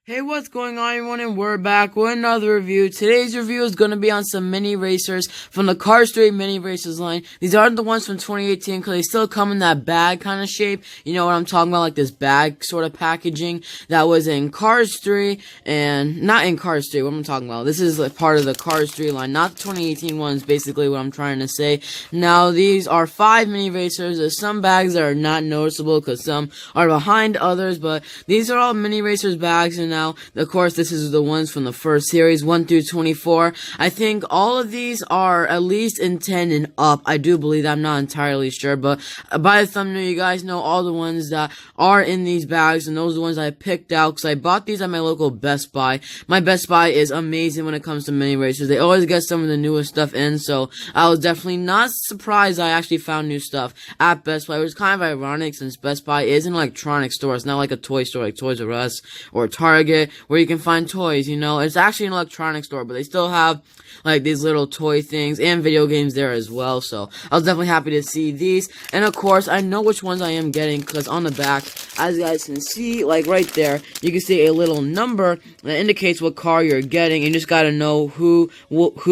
Hey, what's going on, everyone, and we're back with another review. Today's review is going to be on some mini racers from the Cars 3 mini racers line. These aren't the ones from 2018 because they still come in that bag kind of shape. You know what I'm talking about, like this bag sort of packaging that was in Cars 3 and not in Cars 3. What am I talking about? This is like part of the Cars 3 line, not the 2018 ones, basically what I'm trying to say. Now, these are 5 mini racers. There's some bags that are not noticeable because some are behind others, but these are all mini racers bags. And now, of course, this is the ones from the first series, 1 through 24. I think all of these are at least in 10 and up. I do believe that. I'm not entirely sure, but by the thumbnail, you guys know all the ones that are in these bags, and those are the ones I picked out because I bought these at my local Best Buy. My Best Buy is amazing when it comes to mini racers. They always get some of the newest stuff in, so I was definitely not surprised I actually found new stuff at Best Buy, which is kind of ironic since Best Buy is an electronics store. It's not like a toy store like Toys R Us or Target, where you can find toys, you know. It's actually an electronics store, but they still have, like, these little toy things and video games there as well, so I was definitely happy to see these. And, of course, I know which ones I am getting, because on the back, as you guys can see, like, right there, you can see a little number that indicates what car you're getting, and you just gotta know who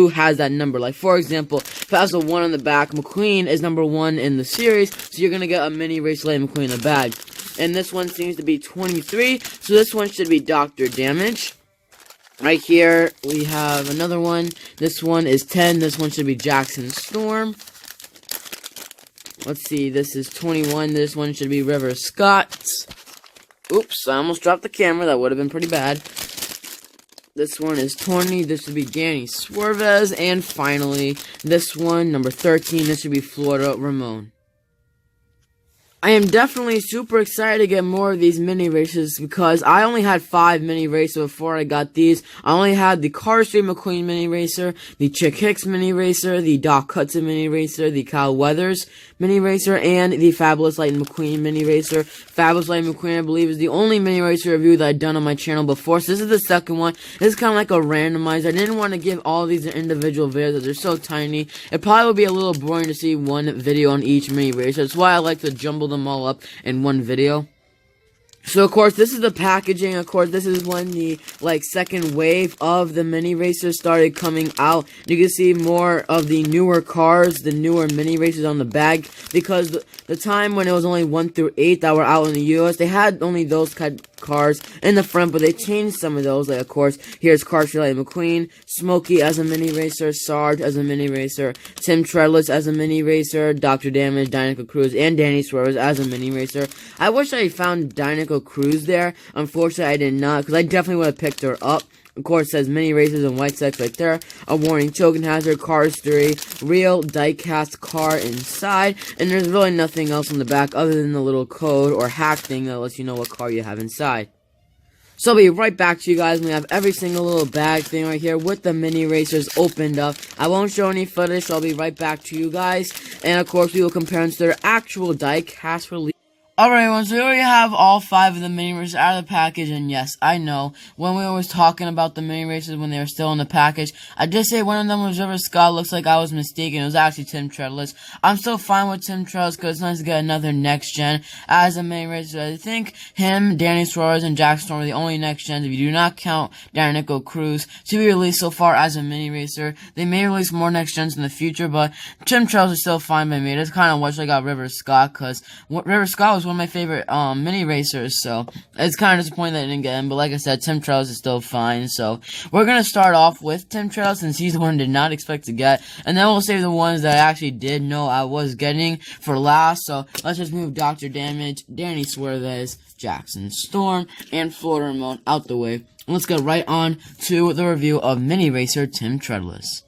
has that number. Like, for example, if it has a 1 on the back, McQueen is number 1 in the series, so you're gonna get a mini Racer Lightning McQueen in the bag. And this one seems to be 23, so this one should be Dr. Damage. Right here, we have another one. This one is 10, this one should be Jackson Storm. Let's see, this is 21, this one should be River Scott. Oops, I almost dropped the camera, that would have been pretty bad. This one is 20, this should be Danny Suarez. And finally, this one, number 13, this should be Florida Ramon. I am definitely super excited to get more of these mini races because I only had 5 mini racers before I got these. I only had the Cars 3 McQueen mini racer, the Chick Hicks mini racer, the Doc Hudson mini racer, the Kyle Weathers mini racer, and the Fabulous Lightning McQueen mini racer. Fabulous Lightning McQueen, I believe, is the only mini racer review that I've done on my channel before, so this is the second one. This is kind of like a randomizer. I didn't want to give all these individual videos, they're so tiny. It probably would be a little boring to see one video on each mini racer. That's why I like to jumble them all up in one video. So, of course, this is the packaging. Of course, this is when the, second wave of the mini racers started coming out. You can see more of the newer cars, the newer mini racers on the bag, because the time when it was only 1 through 8 that were out in the US, they had only those cars in the front, but they changed some of those. Like, of course, here's Cars 3 Lightning McQueen, Smokey as a mini racer, Sarge as a mini racer, Tim Treadless as a mini racer, Dr. Damage, Diecasts Cruz, and Danny Suarez as a mini racer. I wish I found Diecasts Cruz there. Unfortunately, I did not, because I definitely would have picked her up. Of course, it says mini races and white sex right there. A warning, choking hazard, Cars 3, real diecast car inside, and there's really nothing else on the back other than the little code or hack thing that lets you know what car you have inside. So I'll be right back to you guys when we have every single little bag thing right here with the mini racers opened up. I won't show any footage, so I'll be right back to you guys. And of course, we will compare them to their actual diecast release. Alright, everyone, so here we have all 5 of the mini racers out of the package, and yes, I know, when we was talking about the mini racers when they were still in the package, I did say one of them was River Scott. Looks like I was mistaken. It was actually Tim Treadless. I'm still fine with Tim Treadless because it's nice to get another next gen as a mini racer. I think him, Danny Suarez, and Jack Storm are the only next gens, if you do not count Diecasts Cruz, to be released so far as a mini racer. They may release more next gens in the future, but Tim Treadless is still fine by me. I just kind of wish I got River Scott, because River Scott was one of my favorite mini racers, so it's kind of disappointing that I didn't get him, but like I said, Tim Treadless is still fine. So we're gonna start off with Tim Treadless since he's the one I did not expect to get, and then we'll save the ones that I actually did know I was getting for last. So let's just move Dr. Damage, Danny Suarez, Jackson Storm, and Florida Ramon out the way. Let's get right on to the review of mini racer Tim Treadless.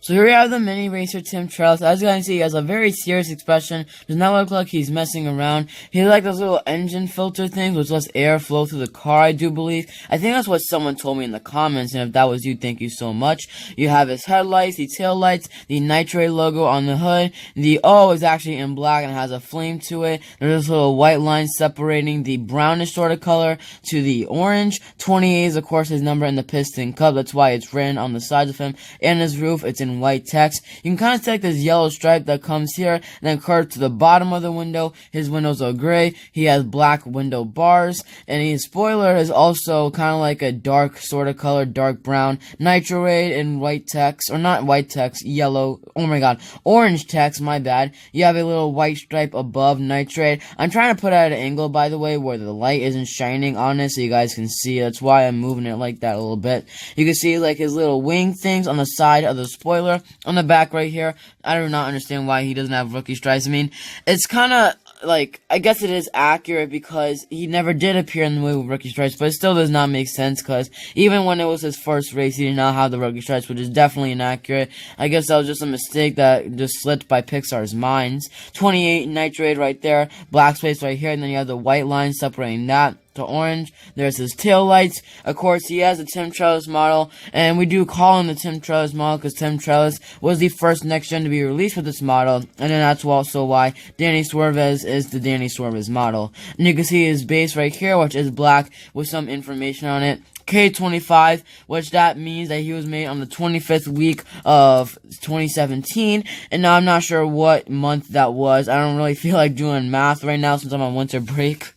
So here we have the mini racer Tim Treadless. As you can see, he has a very serious expression. Does not look like he's messing around. He has like those little engine filter things which lets air flow through the car, I do believe. I think that's what someone told me in the comments, and if that was you, thank you so much. You have his headlights, the tail lights, the nitrate logo on the hood. The O is actually in black and has a flame to it. There's this little white line separating the brownish sort of color to the orange. 28 is of course his number in the piston cup. That's why it's written on the sides of him. And his roof, it's in in white text. You can kind of see like this yellow stripe that comes here and then curves to the bottom of the window. His windows are gray. He has black window bars, and his spoiler is also kind of like a dark sort of color, dark brown. Nitro Raid in white text, or not white text, yellow, oh my god, orange text, my bad. You have a little white stripe above Nitro Raid. I'm trying to put it at an angle, by the way, where the light isn't shining on it so you guys can see. That's why I'm moving it like that a little bit. You can see like his little wing things on the side of the spoiler. On the back right here, I do not understand why he doesn't have rookie stripes. I mean, it's kind of like, I guess it is accurate because he never did appear in the movie with rookie stripes, but it still does not make sense because even when it was his first race, he did not have the rookie stripes, which is definitely inaccurate. I guess that was just a mistake that just slipped by Pixar's minds. 28 Nitro Raid right there, black space right here, and then you have the white line separating that to orange. There's his tail lights. Of course, he has a Tim Trellis model, and we do call him the Tim Trellis model because Tim Trellis was the first next gen to be released with this model, and then that's also why Danny Suarez is the Danny Suarez model. And you can see his base right here, which is black with some information on it. K25, which that means that he was made on the 25th week of 2017, and now I'm not sure what month that was. I don't really feel like doing math right now since I'm on winter break.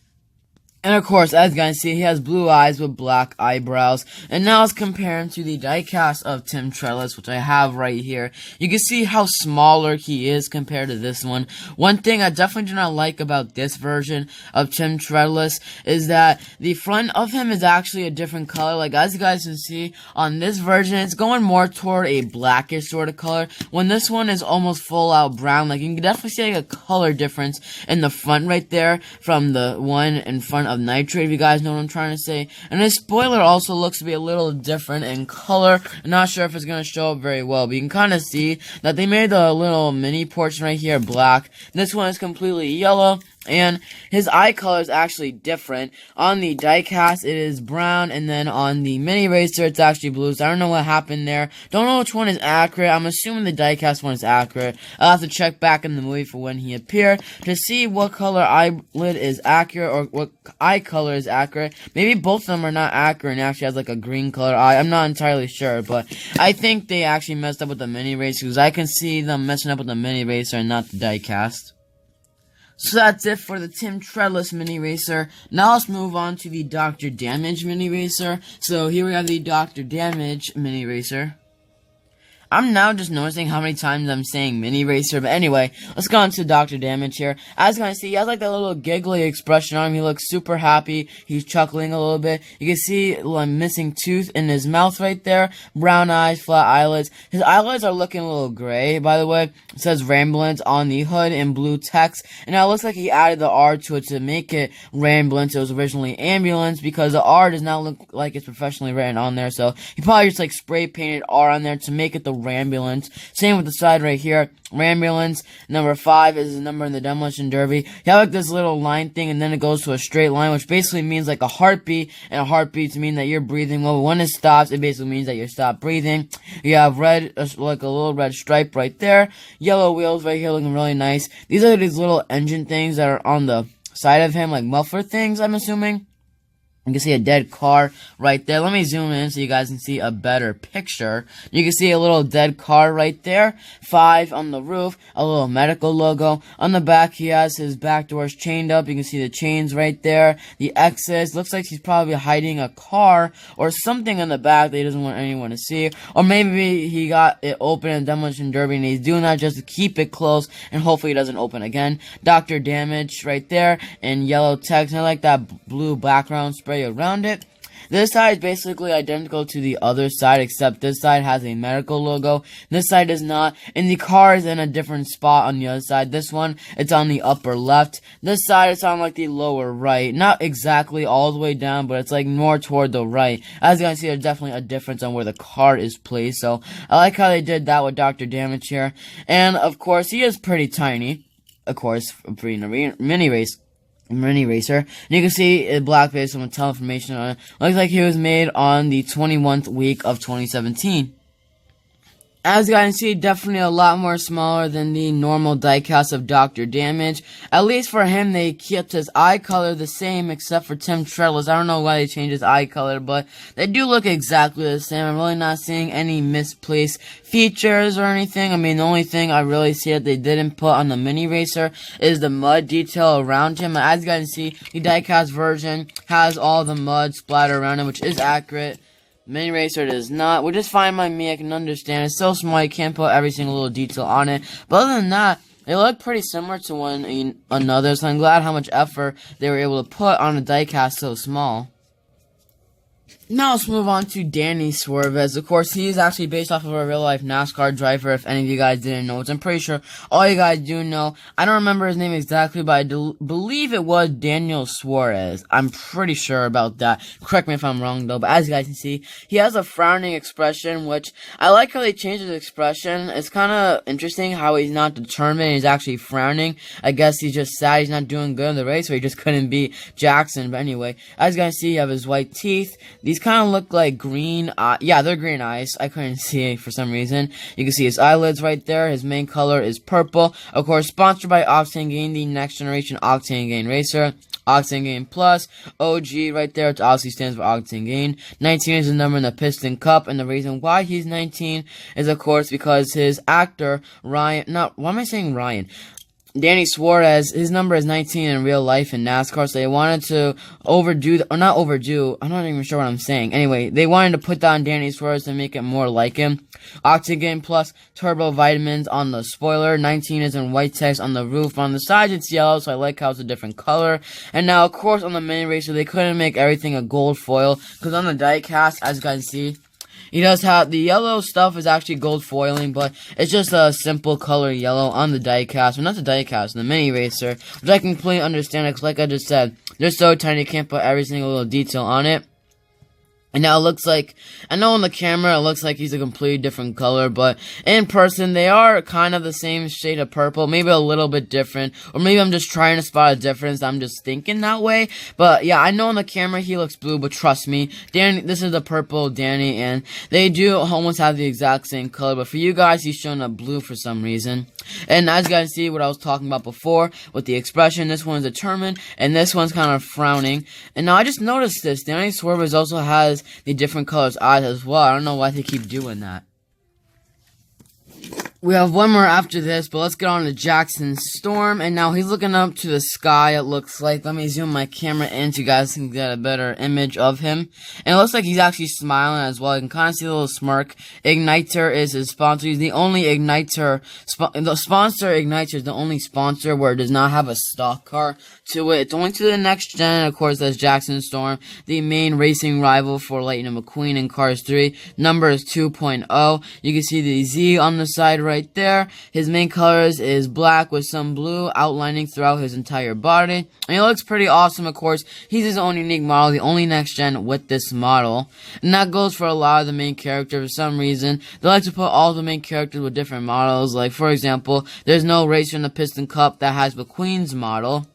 And of course, as you guys see, he has blue eyes with black eyebrows. And now let's compare him to the diecast of Tim Trellis, which I have right here. You can see how smaller he is compared to this one. One thing I definitely do not like about this version of Tim Trellis is that the front of him is actually a different color. Like, as you guys can see, on this version, it's going more toward a blackish sort of color. When this one is almost full out brown, like, you can definitely see like a color difference in the front right there from the one in front of Nitro, if you guys know what I'm trying to say. And this spoiler also looks to be a little different in color. I'm not sure if it's going to show up very well, but you can kind of see that they made the little mini portion right here black. This one is completely yellow, and his eye color is actually different. On the diecast, it is brown, and then on the mini racer, it's actually blue. So I don't know what happened there. Don't know which one is accurate. I'm assuming the diecast one is accurate. I'll have to check back in the movie for when he appeared to see what color eyelid is accurate, or what eye color is accurate. Maybe both of them are not accurate and actually has like a green color eye. I'm not entirely sure, but I think they actually messed up with the mini racer because I can see them messing up with the mini racer and not the diecast. So that's it for the Tim Trellis mini racer. Now let's move on to the Dr. Damage mini racer. So here we have the Dr. Damage mini racer. I'm now just noticing how many times I'm saying mini racer, but anyway, let's go on to Dr. Damage here. As you can see, he has like that little giggly expression on him. He looks super happy. He's chuckling a little bit. You can see a missing tooth in his mouth right there. Brown eyes, flat eyelids. His eyelids are looking a little gray, by the way. It says Ramblance on the hood in blue text, and now it looks like he added the R to it to make it Ramblance. It was originally Ambulance because the R does not look like it's professionally written on there, so he probably just like spray painted R on there to make it the Rambulance. Same with the side right here. Rambulance. Number 5 is the number in the Demolition Derby. You have like this little line thing, and then it goes to a straight line, which basically means like a heartbeat, and a heartbeat to mean that you're breathing. Well, when it stops, it basically means that you stopped breathing. You have red, like a little red stripe right there. Yellow wheels right here looking really nice. These are these little engine things that are on the side of him, like muffler things, I'm assuming. You can see a dead car right there. Let me zoom in so you guys can see a better picture. You can see a little dead car right there. 5 on the roof. A little medical logo. On the back, he has his back doors chained up. You can see the chains right there. The X's. Looks like he's probably hiding a car or something in the back that he doesn't want anyone to see. Or maybe he got it open in Demolition Derby and he's doing that just to keep it close and hopefully it doesn't open again. Dr. Damage right there in yellow text. And I like that blue background spray around it. This side is basically identical to the other side, except this side has a medical logo. This side does not. And the car is in a different spot on the other side. This one, it's on the upper left. This side, it's on like the lower right. Not exactly all the way down, but it's like more toward the right. As you can see, there's definitely a difference on where the car is placed. So I like how they did that with Dr. Damage here. And of course, he is pretty tiny. Of course, for a mini racer. And you can see a black base with some information on it. Looks like he was made on the 21st week of 2017. As you guys can see, definitely a lot more smaller than the normal diecast of Dr. Damage. At least for him, they kept his eye color the same, except for Tim Trellis. I don't know why they changed his eye color, but they do look exactly the same. I'm really not seeing any misplaced features or anything. I mean, the only thing I really see that they didn't put on the mini racer is the mud detail around him. As you guys can see, the diecast version has all the mud splattered around him, which is accurate. Mini Racer does not, which is fine by me. I can understand. It's so small, you can't put every single little detail on it. But other than that, they look pretty similar to one another, so I'm glad how much effort they were able to put on a diecast so small. Now let's move on to Danny Suarez. Of course, he is actually based off of a real-life NASCAR driver, if any of you guys didn't know, which I'm pretty sure all you guys do know. I don't remember his name exactly, but I believe it was Daniel Suarez. I'm pretty sure about that. Correct me if I'm wrong, though, but as you guys can see, he has a frowning expression, which I like how they changed his expression. It's kind of interesting how he's not determined, he's actually frowning. I guess he's just sad he's not doing good in the race, or he just couldn't beat Jackson. But anyway, as you guys see, you have his white teeth. These kind of look like green, yeah, they're green eyes. I couldn't see it for some reason. You can see his eyelids right there. His main color is purple. Of course, sponsored by Octane Gain, the next generation Octane Gain racer. Octane Gain Plus, OG right there, which obviously stands for Octane Gain. 19 is the number in the Piston Cup, and the reason why he's 19 is, of course, because his actor, why am I saying Ryan? Danny Suarez, his number is 19 in real life in NASCAR, so they wanted to not overdo, I'm not even sure what I'm saying. Anyway, they wanted to put that on Danny Suarez to make it more like him. Octagon Plus Turbo Vitamins on the spoiler. 19 is in white text on the roof. On the sides, it's yellow, so I like how it's a different color. And now, of course, on the mini racer, they couldn't make everything a gold foil, because on the diecast, as you guys see, he does have, the yellow stuff is actually gold foiling, but it's just a simple color yellow on the diecast. Well, not the diecast, the mini racer, which I completely understand, because like I just said, they're so tiny you can't put every single little detail on it. And now it looks like, I know on the camera it looks like he's a completely different color, but in person they are kind of the same shade of purple, maybe a little bit different, or maybe I'm just trying to spot a difference, I'm just thinking that way. But yeah, I know on the camera he looks blue, but trust me, Danny, this is the purple Danny, and they do almost have the exact same color, but for you guys he's showing up blue for some reason. And as you guys see what I was talking about before with the expression, this one's determined and this one's kind of frowning. And now I just noticed this, Danny Suarez also has the different colors eyes as well. I don't know why they keep doing that. We have one more after this, but let's get on to Jackson Storm. And now he's looking up to the sky, it looks like. Let me zoom my camera in so you guys can get a better image of him. And it looks like he's actually smiling as well. You can kind of see a little smirk. Igniter is his sponsor. He's the only Igniter. The sponsor Igniter is the only sponsor where it does not have a stock car to it. It's only to the next gen. Of course, that's Jackson Storm, the main racing rival for Lightning McQueen in Cars 3. Number is 2.0. You can see the Z on the side right there. His main colors is black with some blue outlining throughout his entire body. And he looks pretty awesome, of course. He's his own unique model, the only next gen with this model. And that goes for a lot of the main characters. For some reason, they like to put all the main characters with different models. Like, for example, there's no racer in the Piston Cup that has McQueen's model.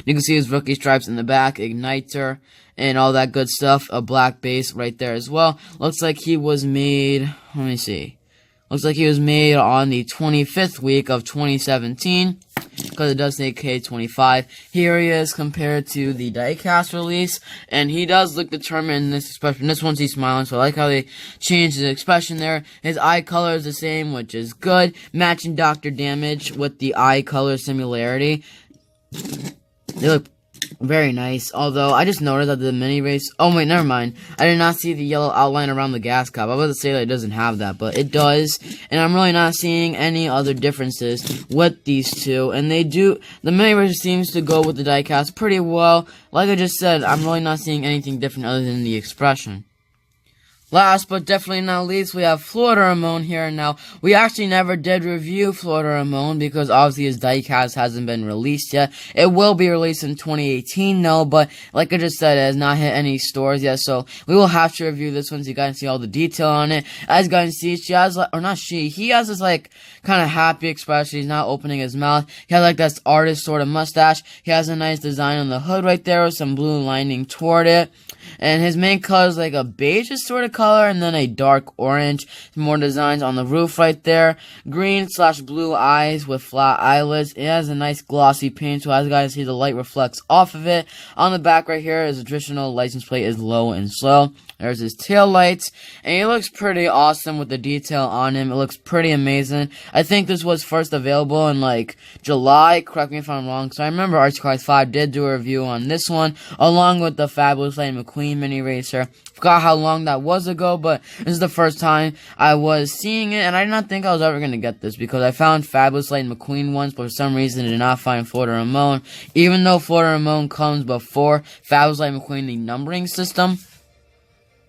You can see his rookie stripes in the back, Igniter, and all that good stuff. A black base right there as well. Looks like he was made, let me see. Looks like he was made on the 25th week of 2017, because it does say K25. Here he is compared to the diecast release, and he does look determined in this expression. This one's he's smiling, so I like how they changed his expression there. His eye color is the same, which is good. Matching Dr. Damage with the eye color similarity. They look very nice, although I just noticed that the mini race, oh wait, never mind, I did not see the yellow outline around the gas cap. I was about to say that it doesn't have that, but it does, and I'm really not seeing any other differences with these two, and they do, the mini race seems to go with the diecast pretty well. Like I just said, I'm really not seeing anything different other than the expression. Last but definitely not least, we have Florida Ramon here. Now, we actually never did review Florida Ramon because obviously his diecast hasn't been released yet. It will be released in 2018, no, but like I just said, it has not hit any stores yet, so we will have to review this one so you guys can see all the detail on it. As you guys can see, she has, he has this, like, kind of happy expression. He's not opening his mouth. He has, like, this artist sort of mustache. He has a nice design on the hood right there with some blue lining toward it. And his main color is like a beige sort of color, and then a dark orange. More designs on the roof right there. Green/blue eyes with flat eyelids. It has a nice glossy paint, so as you guys see, the light reflects off of it. On the back right here is a traditional license plate is low and slow. There's his tail lights, and he looks pretty awesome with the detail on him. It looks pretty amazing. I think this was first available in like July, correct me if I'm wrong, so I remember Archie5 did do a review on this one, along with the Fabulous Lightning McQueen mini racer. Forgot how long that was ago, but this is the first time I was seeing it, and I did not think I was ever going to get this, because I found Fabulous Lightning McQueen once, but for some reason I did not find Florida Ramon, even though Florida Ramon comes before Fabulous Lightning McQueen, the numbering system.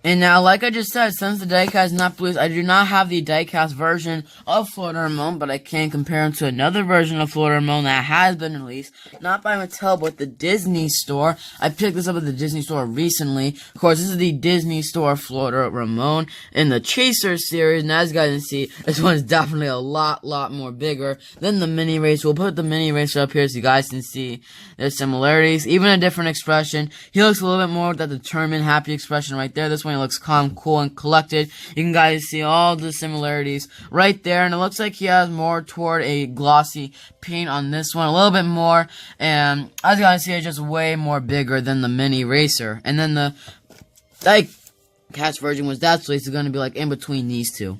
And now, like I just said, since the diecast is not released, I do not have the diecast version of Florida Ramon, but I can compare him to another version of Florida Ramon that has been released, not by Mattel, but the Disney Store. I picked this up at the Disney Store recently. Of course, this is the Disney Store Florida Ramon in the Chaser series, and as you guys can see, this one is definitely a lot more bigger than the mini racer. We'll put the mini racer up here so you guys can see their similarities, even a different expression. He looks a little bit more with that determined, happy expression right there. This one, he looks calm, cool, and collected. You can guys see all the similarities right there, and it looks like he has more toward a glossy paint on this one, a little bit more, and as you guys see, it's just way more bigger than the mini racer. And then the diecast version was that's it's going to be like in between these two.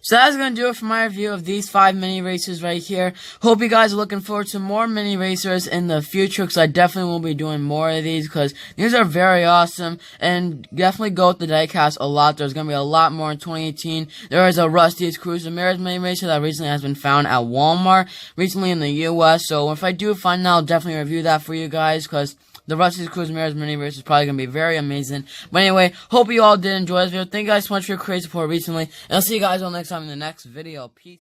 So that's going to do it for my review of these 5 mini racers right here. Hope you guys are looking forward to more mini racers in the future, because I definitely will be doing more of these, because these are very awesome. And definitely go with the diecast a lot. There's going to be a lot more in 2018. There is a Rusty's Cruise Ramirez mini racer that recently has been found at Walmart, recently in the US. So if I do find that, I'll definitely review that for you guys, because the Rusty's Cruise Ramirez mini race is probably going to be very amazing. But anyway, hope you all did enjoy this video. Thank you guys so much for your crazy support recently. And I'll see you guys all next time in the next video. Peace.